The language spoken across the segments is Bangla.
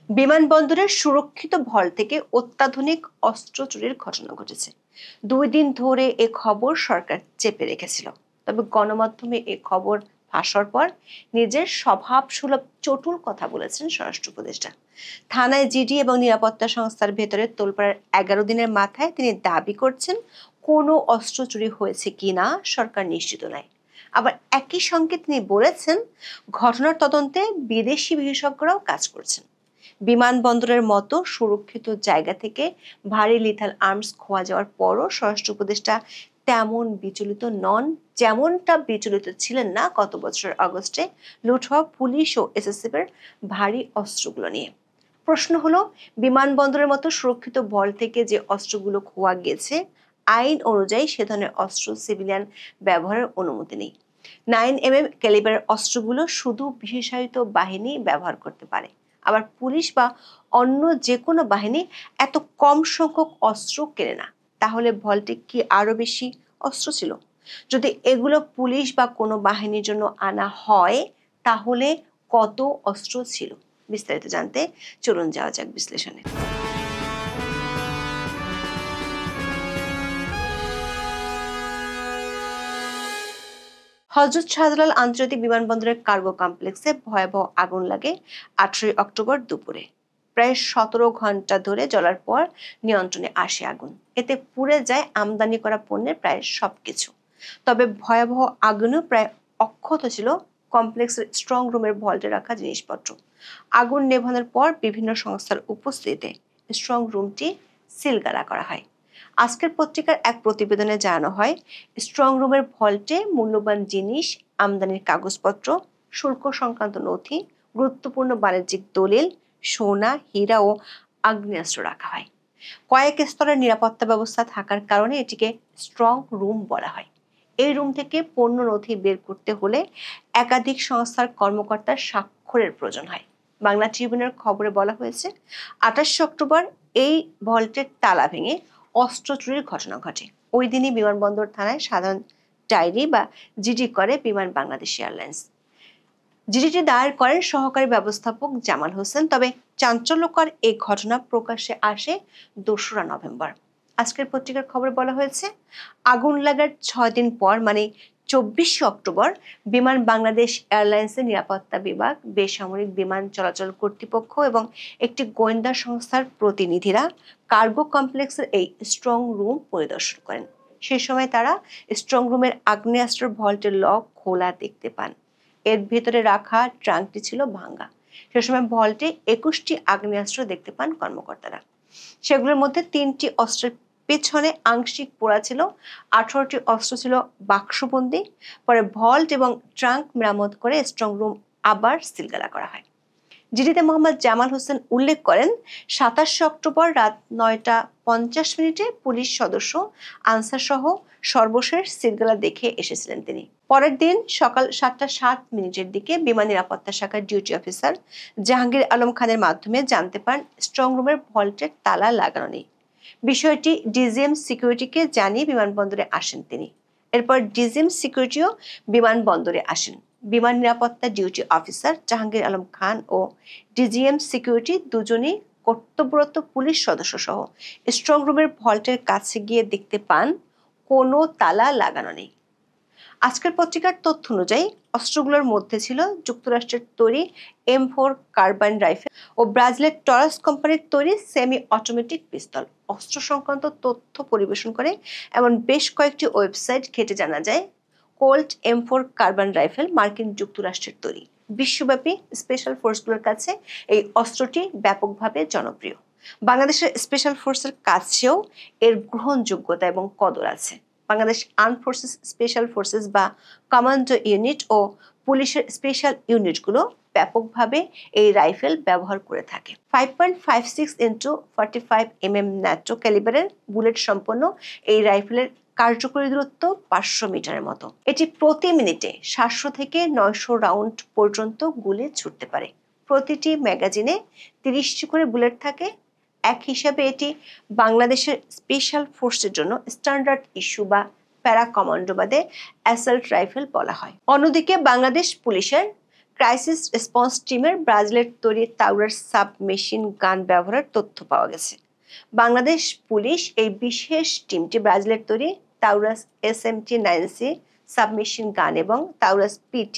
বিমানবন্দরের সুরক্ষিত ভল থেকে অত্যাধুনিক অস্ত্র চুরির ঘটনা ঘটেছে। 2 দিন ধরে এ খবর সরকার চেপে রেখেছিল। তবে গণমাধ্যমে এ খবর ফাঁসার পর নিজের স্বভাবসুলভ চটুল কথা বলেছেন স্বরাষ্ট্র উপদেষ্টা। থানায় জিডি এবং নিরাপত্তা সংস্থার ভেতরে তোলপাড়ার 11 দিনের মাথায় তিনি দাবি করছেন কোনো অস্ত্র চুরি হয়েছে কিনা সরকার নিশ্চিত নয়। আবার একই সঙ্গে তিনি বলেছেন ঘটনার তদন্তে বিদেশি বিশেষজ্ঞরাও কাজ করছেন। বিমানবন্দরের মতো সুরক্ষিত জায়গা থেকে ভারী লিথাল আর্মস খোয়া যাওয়ার পরও স্বরাষ্ট্র উপদেষ্টা তেমন বিচলিত নন, যেমনটা বিচলিত ছিলেন না গত বছরের আগস্টে লুট হওয়া পুলিশ ও এসএসএফ এর ভারী অস্ত্রগুলো নিয়ে। প্রশ্ন হলো, বিমানবন্দরের মতো সুরক্ষিত ভল থেকে যে অস্ত্রগুলো খোয়া গেছে, আইন অনুযায়ী সে ধরনের অস্ত্র সিভিলিয়ান ব্যবহারের অনুমতি নেই। 9mm ক্যালিবারের অস্ত্রগুলো শুধু বিশেষায়িত বাহিনী ব্যবহার করতে পারে। আবার পুলিশ বা অন্য যে কোনো বাহিনী এত কম সংখ্যক অস্ত্র কেনে না। তাহলে ভল্টে কি আরো বেশি অস্ত্র ছিল? যদি এগুলো পুলিশ বা কোনো বাহিনীর জন্য আনা হয়, তাহলে কত অস্ত্র ছিল? বিস্তারিত জানতে চলুন যাওয়া যাক বিশ্লেষণে। হযরত শাহজালাল আন্তর্জাতিক বিমানবন্দরের কার্গো কমপ্লেক্সে ভয়াবহ আগুন লাগে 18 অক্টোবর দুপুরে। প্রায় 17 ঘন্টা ধরে জ্বলার পর নিয়ন্ত্রণে আসে আগুন। এতে পুড়ে যায় আমদানি করা পণ্যের প্রায় সবকিছু। তবে ভয়াবহ আগুনও প্রায় অক্ষত ছিল কমপ্লেক্সের স্ট্রং রুমের ভল্টে রাখা জিনিসপত্র। আগুন নেভানোর পর বিভিন্ন সংস্থার উপস্থিতিতে স্ট্রং রুমটি সিলগালা করা হয়। আজকের পত্রিকার এক প্রতিবেদনে জানানো হয়, স্ট্রং রুমের ভল্টে মূল্যবান জিনিস, আমদানির কাগজপত্র, শুল্ক সংক্রান্ত নথি, গুরুত্বপূর্ণ বাণিজ্যিক দলিল, সোনা, হীরা ও আগ্নেয়াস্ত্র রাখা হয়। কয়েক স্তরের নিরাপত্তা ব্যবস্থা থাকার কারণে এটিকে স্ট্রং রুম বলা হয়। এই রুম থেকে পণ্য নথি বের করতে হলে একাধিক সংস্থার কর্মকর্তার স্বাক্ষরের প্রয়োজন হয়। বাংলা ট্রিবিউনের খবরে বলা হয়েছে, 28 অক্টোবর এই ভল্টের তালা ভেঙে অস্ত্র চুরির ঘটনা ঘটে। ওই দিনই বিমানবন্দর থানায় সাধারণ ডায়েরি বা জিডি করে বিমান বাংলাদেশ এয়ারলাইন্স। জিডিটি দায়ের করেন সহকারী ব্যবস্থাপক জামাল হোসেন। তবে চাঞ্চল্যকর এই ঘটনা প্রকাশ্যে আসে 2রা নভেম্বর। আজকের পত্রিকার খবরে বলা হয়েছে, আগুন লাগার 6 দিন পর মানে 24 অক্টোবর বিমান বাংলাদেশ এয়ারলাইন্সের নিরাপত্তা বিভাগ, বেসামরিক বিমান চলাচল কর্তৃপক্ষ এবং একটি গোয়েন্দা সংস্থার প্রতিনিধিরা কার্গো কমপ্লেক্সের এই স্ট্রং রুম পরিদর্শন করেন। সেই সময় তারা স্ট্রং রুমের আগ্নেয়াস্ত্র ভল্টের লক খোলা দেখতে পান। এর ভেতরে রাখা ট্রাঙ্কটি ছিল ভাঙা। সে সময় ভল্টে 21টি আগ্নেয়াস্ত্র দেখতে পান কর্মকর্তারা। সেগুলোর মধ্যে 3টি অস্ত্রের পেছনে আংশিক পোড়া ছিল, 18টি অস্ত্র ছিল বাক্সবন্দি। পরে ভল্ট এবং ট্রাঙ্ক মেরামত করে স্ট্রং রুম আবার সিলগালা করা হয়। জিডিতে মোহাম্মদ জামাল হোসেন উল্লেখ করেন, 27 অক্টোবর রাত 9টা 50 পুলিশ সদস্য আনসার সহ সর্বশেষ সিলগালা দেখে এসেছিলেন তিনি। পরের দিন সকাল 7টা 7 দিকে বিমান নিরাপত্তা শাখার ডিউটি অফিসার জাহাঙ্গীর আলম খানের মাধ্যমে জানতে পান স্ট্রং রুমের ভল্টের তালা লাগানো নেই। বিষয়টি ডিজিএম সিকিউরিটিকে জানিয়ে বিমানবন্দরে আসেন তিনি। এরপর ডিজিএম সিকিউরিটিও বিমানবন্দরে আসেন। বিমান নিরাপত্তা ডিউটি অফিসার জাহাঙ্গীর আলম খান ও ডিজিএম সিকিউরিটি দুজনেই কর্তব্যরত পুলিশ সদস্য সহ স্ট্রং রুমের ভল্টের কাছে গিয়ে দেখতে পান কোনো তালা লাগানো নেই। আজকের পত্রিকার তথ্য অনুযায়ী অস্ত্রগুলোর মধ্যে ছিল যুক্তরাষ্ট্রের তৈরি M4 কার্বাইন রাইফেল ও ব্রাজিলের টরাস কোম্পানির তৈরি সেমি অটোমেটিক পিস্তল। অস্ত্র সংক্রান্ত তথ্য পরিবেশন করে এমন বেশ কয়েকটি ওয়েবসাইট ঘেঁটে জানা যায়, কোল্ট M4 কার্বাইন রাইফেল মার্কিন যুক্তরাষ্ট্রের তৈরি। বিশ্বব্যাপী স্পেশাল ফোর্সগুলোর কাছে এই অস্ত্রটি ব্যাপকভাবে জনপ্রিয়। বাংলাদেশের স্পেশাল ফোর্সের কাছেও এর গ্রহণযোগ্যতা এবং কদর আছে। Bangladesh arm forces, special forces বা কমান্ডো ইউনিট ও পুলিশের স্পেশাল ইউনিটগুলো ব্যাপকভাবে এই রাইফেল ব্যবহার করে থাকে। 5.56 × 45 mm ন্যাটো ক্যালিবারের বুলেট সম্পন্ন এই রাইফেলের কার্যকরী দূরত্ব 500 মিটারের মতো। এটি প্রতি মিনিটে 700 থেকে 900 রাউন্ড পর্যন্ত গুলি ছুটতে পারে। প্রতিটি ম্যাগাজিনে 30টি করে বুলেট থাকে। এক হিসাবে এটি বাংলাদেশের স্পেশাল ফোর্সের জন্য স্ট্যান্ডার্ড ইস্যু বা প্যারা কমান্ডো বাদে অ্যাসাল্ট রাইফেল বলা হয়। অন্যদিকে বাংলাদেশ পুলিশের ক্রাইসিস রেসপন্স টিমের ব্রাজিলের তৈরি তাওরাস সাবমেশিন গান ব্যবহারের তথ্য পাওয়া গেছে। বাংলাদেশ পুলিশ এই বিশেষ টিমটি ব্রাজিলের তৈরি তাওরাস SMT-9C সাবমেশিন গান এবং তাওরাস PT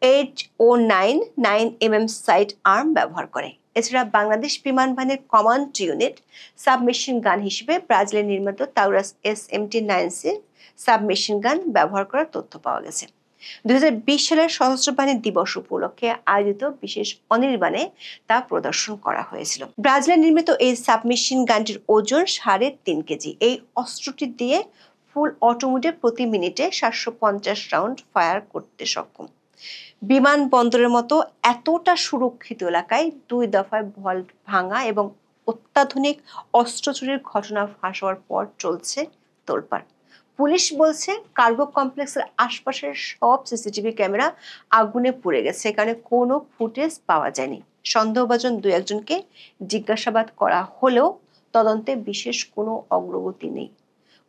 809 9mm সাইড আর্ম ব্যবহার করে। এছাড়া বাংলাদেশ বিমান বাহিনীর কমান্ড ইউনিট সাবমেশিন গান হিসেবে ব্রাজিলের নির্মিত তাওরাস SMT-9C সাবমেশিন গান ব্যবহার করার তথ্য পাওয়া গেছে। 2020 সালের সশস্ত্র বাহিনী দিবস উপলক্ষে আয়োজিত বিশেষ অনির্বাণে তা প্রদর্শন করা হয়েছিল। ব্রাজিলের নির্মিত এই সাবমেশিন গানটির ওজন 3.5 কেজি। এই অস্ত্রটি দিয়ে ফুল অটোমেটিক প্রতি মিনিটে 750 রাউন্ড ফায়ার করতে সক্ষম। বিমানবন্দরের মতো এতটা সুরক্ষিত এলাকায় 2 দফায় ভল্ট ভাঙা এবং অত্যাধুনিক অস্ত্র চুরির ঘটনা ফাঁস হওয়ার পর চলছে তোলপাড়। পুলিশ বলছে কার্গো কমপ্লেক্সের আশপাশের সব সিসিটিভি ক্যামেরা আগুনে পুড়ে গেছে, কারণে কোনো ফুটেজ পাওয়া যায়নি। সন্দেহভাজন 2-1জনকে জিজ্ঞাসাবাদ করা হলেও তদন্তে বিশেষ কোনো অগ্রগতি নেই।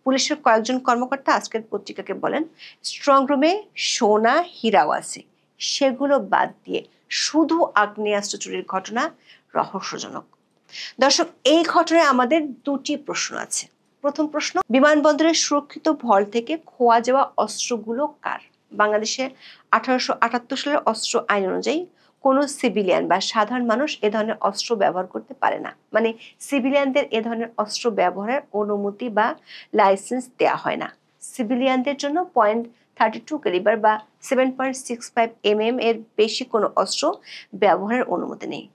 পুলিশের কয়েকজন কর্মকর্তা আজকের পত্রিকাকে বলেন, স্ট্রং রুমে সোনা হীরাও আছে, সেগুলো বাদ দিয়ে শুধু আগ্নেয়াস্ত্র চুরির ঘটনা রহস্যজনক। দর্শক, এই ঘটনায় আমাদের দুটি প্রশ্ন আছে। প্রথম প্রশ্ন, বিমানবন্দরের সুরক্ষিত ভল্ট থেকে খোয়া যাওয়া অস্ত্রগুলো কার? বাংলাদেশে 1878 সালের অস্ত্র আইন অনুযায়ী কোনো সিভিলিয়ান বা সাধারণ মানুষ এ ধরনের অস্ত্র ব্যবহার করতে পারে না। মানে সিভিলিয়ানদের এ ধরনের অস্ত্র ব্যবহারের অনুমতি বা লাইসেন্স দেওয়া হয় না। সিভিলিয়ানদের জন্য .32 ক্যালিবার বা 7.65 এর বেশি কোনো অস্ত্র ব্যবহারের অনুমতি নেই।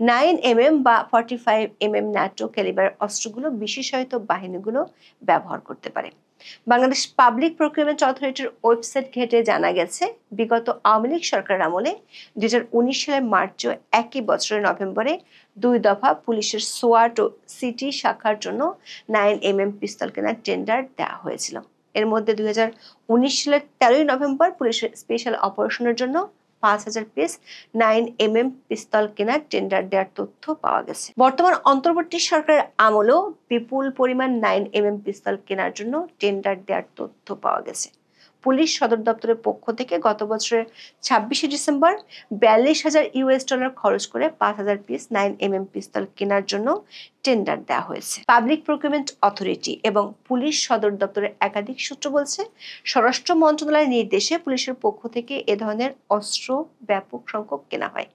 9mm বা 45mm ন্যাটো ক্যালিবার অস্ত্রগুলো বিশেষায়িত বাহিনীগুলো ব্যবহার করতে পারে। বাংলাদেশ পাবলিক প্রকিউরমেন্ট অথরিটির ওয়েবসাইট ঘেঁটে জানা গেছে, বিগত আওয়ামী লীগ সরকারের আমলে 2019 সালের মার্চ ও একই বছরের নভেম্বরে 2 দফা পুলিশের সোয়াট ও সিটি শাখার জন্য 9mm পিস্তল কেনার টেন্ডার দেওয়া হয়েছিল। এর মধ্যে 2019 সালের 13 নভেম্বর পুলিশের স্পেশাল অপারেশনের জন্য 5000 পিস 9mm পিস্তল কেনার টেন্ডার দেওয়ার তথ্য পাওয়া গেছে। বর্তমান অন্তর্বর্তী সরকারের আমলেও বিপুল পরিমাণ 9mm পিস্তল কেনার জন্য টেন্ডার দেওয়ার তথ্য পাওয়া গেছে। পুলিশ সদর দপ্তরের পক্ষ থেকে গত বছরের 26শে ডিসেম্বর $42,000 খরচ করে 5000 পিস 9mm পিস্তল কেনার জন্য টেন্ডার দেওয়া হয়েছে। পাবলিক প্রকিউরমেন্ট অথরিটি এবং পুলিশ সদর দপ্তরের একাধিক সূত্র বলছে, স্বরাষ্ট্র মন্ত্রণালয়ের নির্দেশে পুলিশের পক্ষ থেকে এ ধরনের অস্ত্র ব্যাপক সংখ্যক কেনা হয়।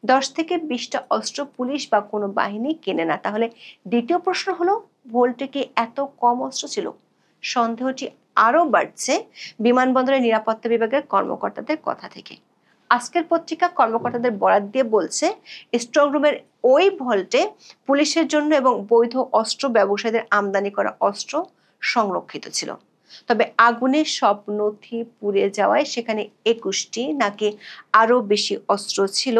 10 থেকে 20টা অস্ত্র পুলিশ বা কোনো বাহিনী কেনে না। তাহলে দ্বিতীয় প্রশ্ন হলো, ভোল্টে কি এত কম অস্ত্র ছিল? সন্দেহটি আরো বাড়ছে বিমানবন্দরের নিরাপত্তা বিভাগের কর্মকর্তাদের কথা থেকে। আজকের পত্রিকা কর্মকর্তাদের বরাত দিয়ে বলছে, স্ট্রং রুমের ওই ভল্টে পুলিশের জন্য এবং বৈধ অস্ত্র ব্যবসায়ীদের আমদানি করা অস্ত্র সংরক্ষিত ছিল। তবে আগুনে সব নথি পুড়ে যাওয়ায় সেখানে 21টি নাকি আরো বেশি অস্ত্র ছিল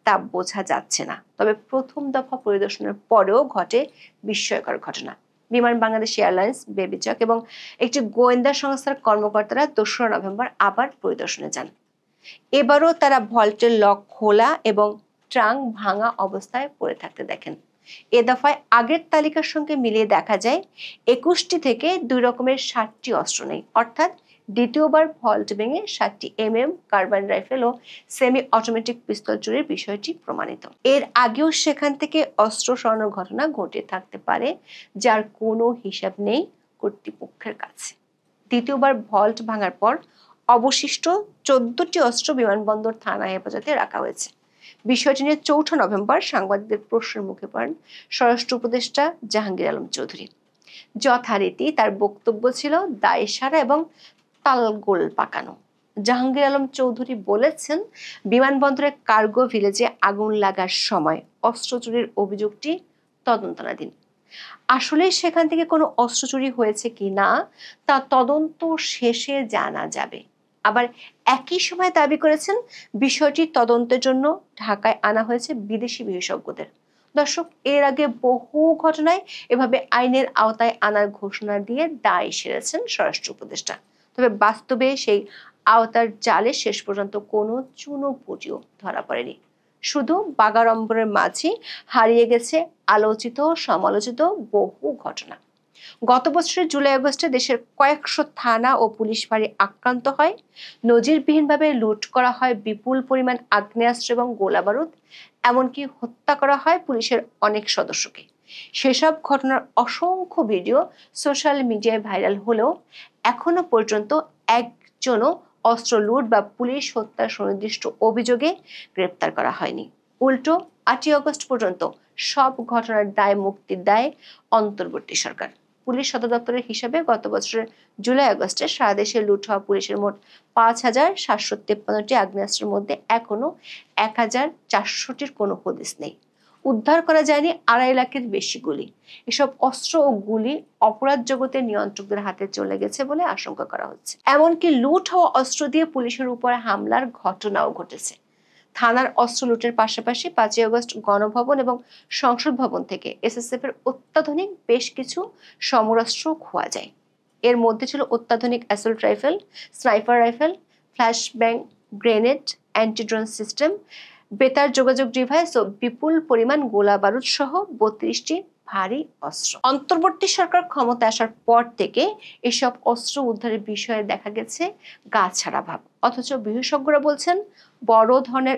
তা বোঝা যাচ্ছে না। তবে প্রথম দফা পরিদর্শনের পরেও ঘটে বিস্ময়কর ঘটনা। বিমান বাংলাদেশ এয়ারলাইন্স, বেবিচক এবং একটি গোয়েন্দা সংস্থার কর্মকর্তারা 2রা নভেম্বর আবার পরিদর্শনে যান। এবারও তারা ভল্টের লক খোলা এবং ট্রাঙ্ক ভাঙা অবস্থায় পড়ে থাকতে দেখেন। এ দফায় আগের তালিকার সঙ্গে মিলিয়ে দেখা যায় 21টি থেকে 2 রকমের 60টি অস্ত্র নেই, অর্থাৎ দ্বিতীয়বার ভল্ট ভেঙে 60টি MM কার্বাইন রাইফেল ও সেমি অটোমেটিক পিস্তল চুরির বিষয়টি প্রমাণিত। এর আগেও সেখান থেকে অস্ত্র সরানোর ঘটনা ঘটে থাকতে পারে, যার কোনো হিসাব নেই কর্তৃপক্ষের কাছে। দ্বিতীয়বার ভল্ট ভাঙার পর অবশিষ্ট 14টি অস্ত্র বিমানবন্দর থানা হেফাজতে রাখা হয়েছে। বিষয়টি নিয়ে 4 নভেম্বর সাংবাদিকদের প্রশ্নের মুখে পড়েন স্বরাষ্ট্র উপদেষ্টা জাহাঙ্গীর আলম চৌধুরী। যথারীতি তার বক্তব্য ছিল দায়সারা এবং তালগোল পাকানো। জাহাঙ্গীর আলম চৌধুরী বলেছেন, বিমানবন্দরের কার্গো ভিলেজে আগুন লাগার সময় অস্ত্র চুরির অভিযোগটি তদন্তাধীন। আসলে সেখান থেকে কোনো অস্ত্র চুরি হয়েছে কি না তা তদন্ত শেষে জানা যাবে। আবার একই সময় দাবি করেছেন, বিষয়টি তদন্তের জন্য ঢাকায় আনা হয়েছে বিদেশি বিশেষজ্ঞদের। দর্শক, এর আগে বহু ঘটনায় এভাবে আইনের আওতায় আনার ঘোষণা দিয়ে দায় সেরেছেন স্বরাষ্ট্র উপদেষ্টা। তবে বাস্তবে সেই আওতার জালে শেষ পর্যন্ত কোনো চুনোপুটিও ধরা পড়েনি। শুধু বাগাড়ম্বরের মাঝে হারিয়ে গেছে আলোচিত সমালোচিত বহু ঘটনা। গত বছরের জুলাই আগস্টে দেশের কয়েকশো থানা ও পুলিশ ফাঁড়ি আক্রান্ত হয়, নজিরবিহীনভাবে লুট করা হয় বিপুল পরিমাণ আগ্নেয়াস্ত্র এবং গোলাবারুদ, এমনকি হত্যা করা হয় পুলিশের অনেক সদস্যকে। সেসব ঘটনার অসংখ্য ভিডিও সোশ্যাল মিডিয়ায় ভাইরাল হলেও এখনো পর্যন্ত একজনও অস্ত্র লুট বা পুলিশ হত্যার সুনির্দিষ্ট অভিযোগে গ্রেপ্তার করা হয়নি। উল্টো 8ই আগস্ট পর্যন্ত সব ঘটনার দায় মুক্তির দায় অন্তর্বর্তী সরকার। পুলিশ সদর দপ্তরের হিসাবে গত বছরের জুলাই আগস্টে সারা দেশে লুট হওয়া পুলিশের মোট 5,753টি আগ্নেয়াস্ত্রের মধ্যে এখনো 1,400টির কোনো হদিস নেই। উদ্ধার করা যায়নি 2.5 লাখের বেশি গুলি। এসব অস্ত্র ও গুলি অপরাধ জগতের নিয়ন্ত্রকদের হাতে চলে গেছে বলে আশঙ্কা করা হচ্ছে। এমনকি লুট হওয়া অস্ত্র দিয়ে পুলিশের উপর হামলার ঘটনাও ঘটেছে। থানার অস্ত্র লুটের পাশাপাশি 5ই আগস্ট গণভবন এবং সংসদ ভবন থেকে এসএসএফ এর অত্যাধুনিক বেশ কিছু সমরাস্ত্র খোয়া যায়। এর মধ্যে ছিল অত্যাধুনিক assault rifle, sniper rifle, flash bang grenade, anti drone system, বেতার যোগাযোগ ডিভাইস ও বিপুল পরিমাণ গোলা বারুদ সহ 32টি ভারী অস্ত্র। অন্তর্বর্তী সরকার ক্ষমতা আসার পর থেকে এসব অস্ত্র উদ্ধারের বিষয়ে দেখা গেছে গা ছাড়া ভাব। অথচ বিশেষজ্ঞরা বলছেন বড় ধরনের